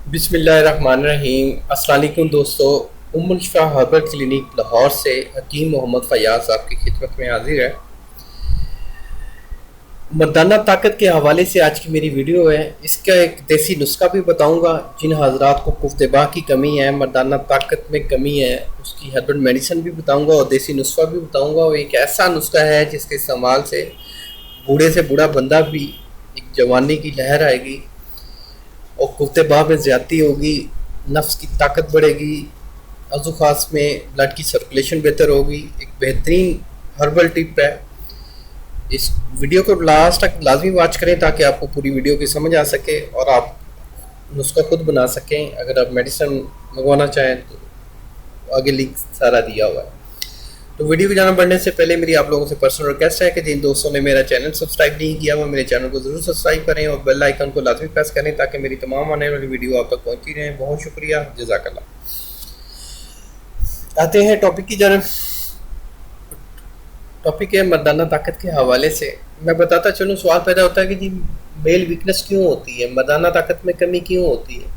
بسم اللہ الرحمن الرحیم۔ السلام علیکم دوستو، الشفا ہربل کلینک لاہور سے حکیم محمد فیاض آپ کی خدمت میں حاضر ہے۔ مردانہ طاقت کے حوالے سے آج کی میری ویڈیو ہے۔ اس کا ایک دیسی نسخہ بھی بتاؤں گا جن حضرات کو کوفتے باہ کی کمی ہے، مردانہ طاقت میں کمی ہے، اس کی ہربل میڈیسن بھی بتاؤں گا اور دیسی نسخہ بھی بتاؤں گا۔ وہ ایک ایسا نسخہ ہے جس کے استعمال سے بوڑھے سے بوڑھا بندہ بھی ایک جوانی کی لہر آئے گی اور کوفتے باہ میں زیادتی ہوگی، نفس کی طاقت بڑھے گی، عضو خاص میں بلڈ کی سرکولیشن بہتر ہوگی۔ ایک بہترین ہربل ٹپ ہے۔ اس ویڈیو کو لاسٹ تک لازمی واچ کریں تاکہ آپ کو پوری ویڈیو کی سمجھ آ سکے اور آپ نسخہ خود بنا سکیں۔ اگر آپ میڈیسن منگوانا چاہیں تو آگے لنک سارا دیا ہوا ہے۔ تو ویڈیو کو جانا بڑھنے سے پہلے میری آپ لوگوں سے پرسنل ریکویسٹ ہے کہ جن دوستوں نے میرا چینل سبسکرائب نہیں کیا وہ میرے چینل کو ضرور سبسکرائب کریں اور بیل آئیکن کو لازمی پریس کریں تاکہ میری تمام آنے والی ویڈیو آپ تک پہنچتی رہیں۔ بہت شکریہ، جزاک اللہ۔ آتے ہیں ٹاپک کی جانب۔ ٹاپک ہے مردانہ طاقت کے حوالے سے۔ میں بتاتا چلوں، سوال پیدا ہوتا ہے کہ جی میل ویکنس کیوں ہوتی ہے، مردانہ طاقت میں کمی کیوں ہوتی ہے؟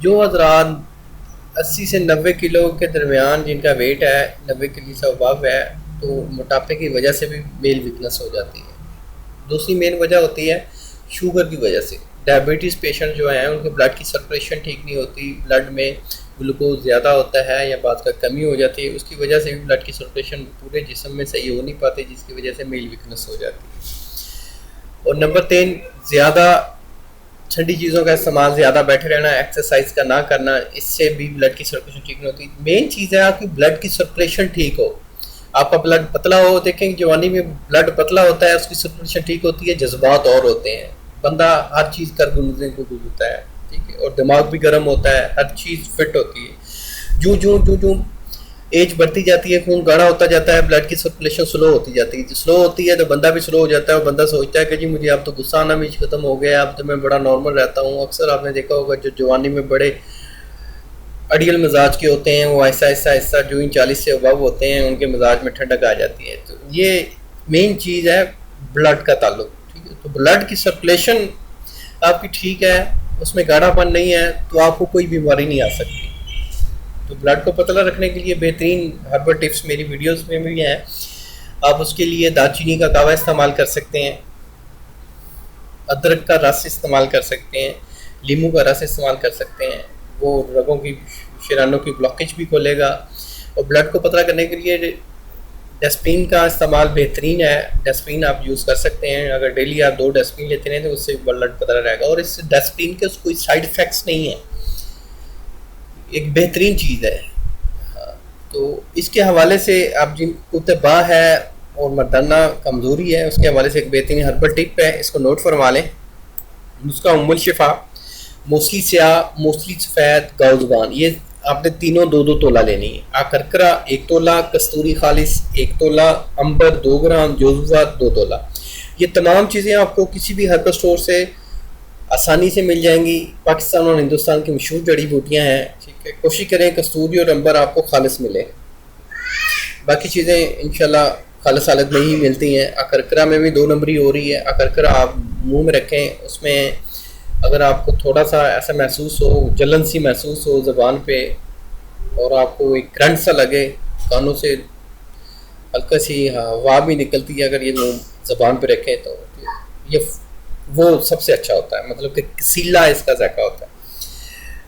جو حضرات 80 سے 90 کلو کے درمیان جن کا ویٹ ہے، 90 کلو سے ابو ہے، تو موٹاپے کی وجہ سے بھی میل ویکنس ہو جاتی ہے۔ دوسری مین وجہ ہوتی ہے شوگر کی وجہ سے۔ ڈائبٹیز پیشنٹ جو ہیں ان کے بلڈ کی سرکولیشن ٹھیک نہیں ہوتی، بلڈ میں گلوکوز زیادہ ہوتا ہے یا بعض کا کمی ہو جاتی ہے، اس کی وجہ سے بھی بلڈ کی سرکولیشن پورے جسم میں صحیح ہو نہیں پاتی، جس کی وجہ سے میل ویکنس ہو جاتی ہے۔ اور نمبر 3، زیادہ ٹھنڈی چیزوں کا استعمال، زیادہ بیٹھے رہنا، ایکسرسائز کا نہ کرنا، اس سے بھی بلڈ کی سرکولیشن ٹھیک نہیں ہوتی۔ مین چیز ہے آپ کی بلڈ کی سرکولیشن ٹھیک ہو۔ آپ کا بلڈ پتلا ہو، دیکھیں کہ جوانی میں بلڈ پتلا ہوتا ہے، اس کی سرکولیشن ٹھیک ہوتی ہے، جذبات اور ہوتے ہیں، بندہ ہر چیز کر گزرنے کو گزرتا ہے، ٹھیک ہے، اور دماغ بھی گرم ہوتا ہے، ہر چیز فٹ ہوتی ہے۔ جو ایج بڑھتی جاتی ہے، خون گاڑھا ہوتا جاتا ہے، بلڈ کی سرکولیشن سلو ہوتی جاتی ہے۔ سلو ہوتی ہے تو بندہ بھی سلو ہو جاتا ہے اور بندہ سوچتا ہے کہ جی مجھے اب تو غصہ آنا بھی ختم ہو گیا، اب تو میں بڑا نارمل رہتا ہوں۔ اکثر آپ نے دیکھا ہوگا جو جوانی میں بڑے اڑیل مزاج کے ہوتے ہیں وہ ایسا جو ہی 40 سے ابو ہوتے ہیں ان کے مزاج میں ٹھنڈک آ جاتی ہے۔ تو یہ مین چیز ہے بلڈ کا تعلق، ٹھیک ہے۔ تو بلڈ کی سرکولیشن آپ کی ٹھیک ہے، اس میں گاڑھا پن نہیں ہے، تو آپ کو کوئی بیماری نہیں آ سکتی۔ تو بلڈ کو پتلا رکھنے کے لیے بہترین ہربل ٹپس میری ویڈیوز میں بھی ہیں۔ آپ اس کے لیے دال چینی کا کہوہ استعمال کر سکتے ہیں، ادرک کا رس استعمال کر سکتے ہیں، لیمو کا رس استعمال کر سکتے ہیں، وہ رگوں کی شریانوں کی بلاکیج بھی کھولے گا۔ اور بلڈ کو پتلا کرنے کے لیے ڈسپلن کا استعمال بہترین ہے، ڈسپلن آپ یوز کر سکتے ہیں۔ اگر ڈیلی آپ 2 ڈسپلن لیتے رہیں تو اس سے بلڈ پتلا رہے گا، اور اس ڈسپلن کے کوئی سائیڈ افیکٹس نہیں ہیں، ایک بہترین چیز ہے۔ تو اس کے حوالے سے آپ جن کوفتے باہ ہے اور مردانہ کمزوری ہے اس کے حوالے سے ایک بہترین ہربل ٹپ ہے، اس کو نوٹ فرما لیں۔ نسخہ الشفا، موسلی سیاہ، موسلی سفید، گاؤ زبان، یہ آپ نے تینوں 2 تولہ لینی ہے۔ آکرکرا 1 تولہ، کستوری خالص 1 تولہ، امبر 2 گرام، جوزوا 2 تولہ۔ یہ تمام چیزیں آپ کو کسی بھی ہربل سٹور سے آسانی سے مل جائیں گی۔ پاکستان اور ہندوستان کی مشہور جڑی بوٹیاں ہیں، ٹھیک ہے۔ کوشش کریں کستوری اور امبر آپ کو خالص ملے، باقی چیزیں انشاءاللہ خالص حالت میں ہی ملتی ہیں۔ اکرکرا میں بھی 2 نمبری ہو رہی ہے۔ اکرکرا آپ منہ میں رکھیں، اس میں اگر آپ کو تھوڑا سا ایسا محسوس ہو، جلن سی محسوس ہو زبان پہ، اور آپ کو ایک کرنٹ سا لگے کانوں سے، ہلکا سی ہوا بھی نکلتی ہے، اگر یہ زبان پہ رکھیں تو یہ وہ سب سے اچھا ہوتا ہے، مطلب کہ سیلا اس کا ذائقہ ہوتا ہے۔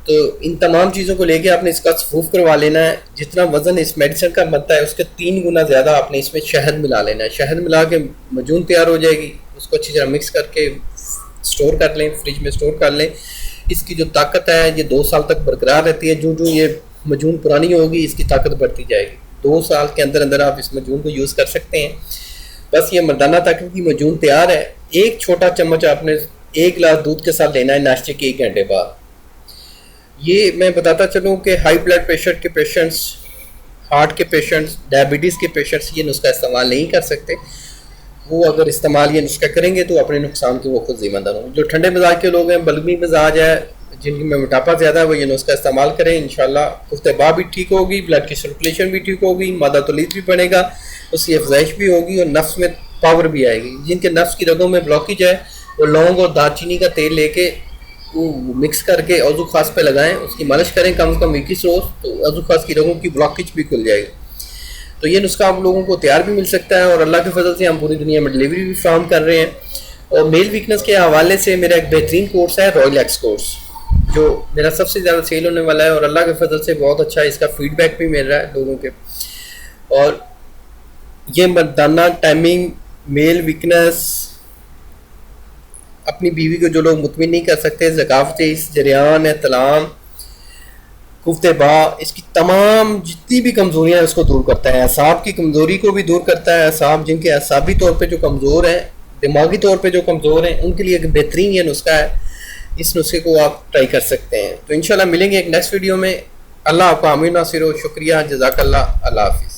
تو ان تمام چیزوں کو لے کے آپ نے اس کا صفوف کروا لینا ہے۔ جتنا وزن اس میڈیسن کا بنتا ہے اس کے 3 گنا زیادہ آپ نے اس میں شہد ملا لینا ہے۔ شہد ملا کے مجون تیار ہو جائے گی، اس کو اچھی طرح مکس کر کے سٹور کر لیں، فریج میں سٹور کر لیں۔ اس کی جو طاقت ہے یہ 2 سال تک برقرار رہتی ہے، جو یہ مجون پرانی ہوگی اس کی طاقت بڑھتی جائے گی۔ 2 سال کے اندر اندر آپ اس مجون کو یوز کر سکتے ہیں۔ بس یہ مردانہ طاقت کی مجون تیار ہے۔ ایک چھوٹا چمچ آپ نے 1 گلاس دودھ کے ساتھ لینا ہے ناشتے کے 1 گھنٹے بعد۔ یہ میں بتاتا چلوں کہ ہائی بلڈ پریشر کے پیشنٹس، ہارٹ کے پیشنٹس، ڈائبٹیز کے پیشنٹس یہ نسخہ استعمال نہیں کر سکتے۔ وہ اگر استعمال یہ نسخہ کریں گے تو اپنے نقصان کے وہ خود ذمہ دار ہوں۔ جو ٹھنڈے مزاج کے لوگ ہیں، بلغمی مزاج ہے، جن میں موٹاپا زیادہ ہے، وہ یہ نسخہ استعمال کریں، انشاءاللہ کوفتے باہ بھی ٹھیک ہوگی، بلڈ کی سرکولیشن بھی ٹھیک ہوگی، مادہ تولید بھی بڑھے گا، اس کی افزائش بھی ہوگی اور نفس میں پاور بھی آئے گی۔ جن کے نفس کی رگوں میں بلاکیج ہے وہ لونگ اور دال چینی کا تیل لے کے کو مکس کر کے عضو خاص پہ لگائیں، اس کی مالش کریں کم از کم 21 روز، تو عضو خاص کی رگوں کی بلاکیج بھی کھل جائے گی. تو یہ نسخہ آپ لوگوں کو تیار بھی مل سکتا ہے، اور اللہ کے فضل سے ہم پوری دنیا میں ڈلیوری بھی فراہم کر رہے ہیں. اور میل ویکنس کے حوالے سے میرا ایک بہترین کورس ہے رائل ایکس کورس، جو میرا سب سے زیادہ سیل ہونے والا ہے، اور اللہ کے فضل سے بہت اچھا اس کا فیڈ بیک بھی مل رہا ہے لوگوں کے. اور یہ مردانہ ٹائمنگ، میل ویکنس، اپنی بیوی کو جو لوگ مطمئن نہیں کر سکتے، ذکاوتی جریان، احتلام، قوت با، اس کی تمام جتنی بھی کمزوریاں ہیں اس کو دور کرتا ہے. اعصاب کی کمزوری کو بھی دور کرتا ہے. اعصاب جن کے اعصابی طور پہ جو کمزور ہیں، دماغی طور پہ جو کمزور ہیں، ان کے لیے ایک بہترین یہ نسخہ ہے. اس نسخے کو آپ ٹرائی کر سکتے ہیں. تو انشاءاللہ ملیں گے ایک نیکسٹ ویڈیو میں. اللہ آپ کو آمین ناصر ہو. شکریہ، جزاک اللہ. اللہ حافظ.